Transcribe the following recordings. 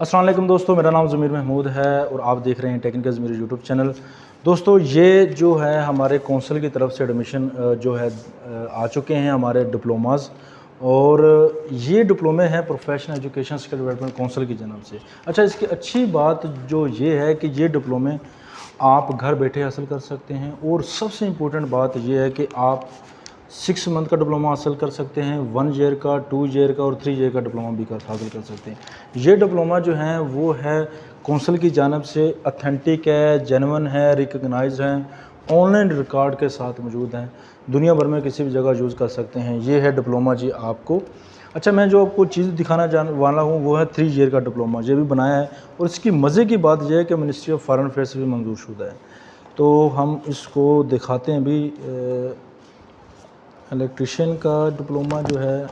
अस्सलाम वालेकुम दोस्तों, मेरा नाम ज़मीर महमूद है और आप देख रहे हैं टेक्निकल ज़मीर यूट्यूब चैनल। दोस्तों, ये जो है हमारे कौंसिल की तरफ से एडमिशन जो है आ चुके हैं हमारे डिप्लोमास, और ये डिप्लोमे हैं professional education skill development council की जानब से। अच्छा, इसकी अच्छी बात जो ये है कि ये डिप्लोमे आप घर बैठे हासिल कर सकते हैं, और सबसे इम्पोर्टेंट बात ये है कि आप 6 मंथ का डिप्लोमा हासिल कर सकते हैं, 1 ईयर का, 2 ईयर का और 3 ईयर का डिप्लोमा भी हासिल कर सकते हैं। ये डिप्लोमा जो है वो है कौंसिल की जानब से अथेंटिक है, जेन्युइन है, रिकगनाइज है, ऑनलाइन रिकॉर्ड के साथ मौजूद हैं, दुनिया भर में किसी भी जगह यूज़ कर सकते हैं। ये है डिप्लोमा जी आपको। अच्छा, मैं जो आपको चीज़ दिखाना वाला हूँ वो है 3 ईयर का डिप्लोमा। ये भी बनाया है, और इसकी मज़े की बात यह है कि मिनिस्ट्री ऑफ फॉरेन अफेयर्स से भी मंजूर शुदा है। तो हम इसको दिखाते हैं भी। इलेक्ट्रिशियन का डिप्लोमा जो है,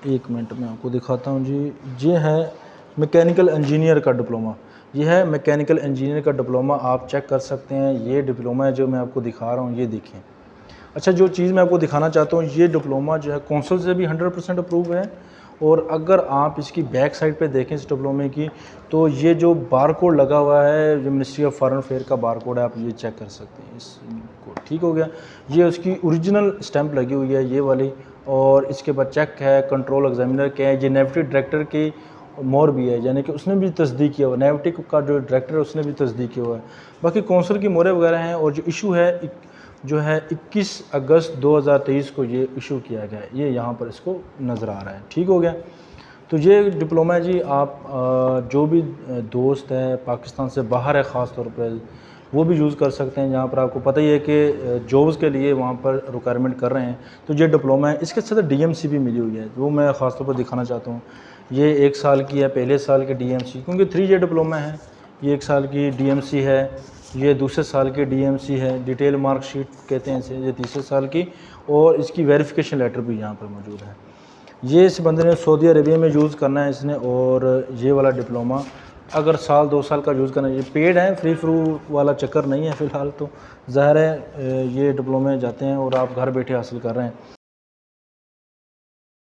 1 मिनट में आपको दिखाता हूँ जी। ये है मैकेनिकल इंजीनियर का डिप्लोमा। ये है मैकेनिकल इंजीनियर का डिप्लोमा, आप चेक कर सकते हैं। ये डिप्लोमा है जो मैं आपको दिखा रहा हूँ, ये देखें। अच्छा, जो चीज़ मैं आपको दिखाना चाहता हूँ, ये डिप्लोमा जो है कौंसिल से भी 100% अप्रूव है। और अगर आप इसकी बैक साइड पे देखें इस डिप्लोमे की, तो ये जो बार कोड लगा हुआ है, जो मिनिस्ट्री ऑफ फॉरेन अफेयर का बार कोड है, आप ये चेक कर सकते हैं इसको। ठीक हो गया। ये उसकी ओरिजिनल स्टैंप लगी हुई है, ये वाली। और इसके बाद चेक है, कंट्रोल एग्जामिनर के है, ये नेविटी डायरेक्टर की मोर भी है, यानी कि उसने भी तस्दीक किया हुआ, नेविटी का जो डायरेक्टर है उसने भी तस्दीक किया हुआ है। बाकी कौंसिल की मोरें वगैरह हैं। और जो इशू है जो है 21 अगस्त 2023 को ये इशू किया गया है, ये यहाँ पर इसको नज़र आ रहा है। ठीक हो गया। तो ये डिप्लोमा है जी। आप जो भी दोस्त है पाकिस्तान से बाहर है, ख़ास तौर पर वो भी यूज़ कर सकते हैं। जहाँ पर आपको पता ही है कि जॉब्स के लिए वहाँ पर रिक्वायरमेंट कर रहे हैं, तो ये डिप्लोमा है। इसके साथ डीएमसी भी मिली हुई है, वो मैं ख़ास तौर पर दिखाना चाहता हूँ। ये 1 साल की है, पहले साल की डीएमसी, क्योंकि 3 ईयर डिप्लोमा है। ये 1 साल की डीएमसी है, ये दूसरे साल की डीएमसी है, डिटेल मार्कशीट कहते हैं इसे, ये तीसरे साल की। और इसकी वेरिफिकेशन लेटर भी यहाँ पर मौजूद है। ये इस बंदे ने सऊदी अरेबिया में यूज़ करना है इसने। और ये वाला डिप्लोमा अगर साल 2 साल का यूज़ करना है, ये पेड है, फ्री फ्रू वाला चक्कर नहीं है फ़िलहाल। तो ज़ाहिर है ये डिप्लोमे जाते हैं और आप घर बैठे हासिल कर रहे हैं।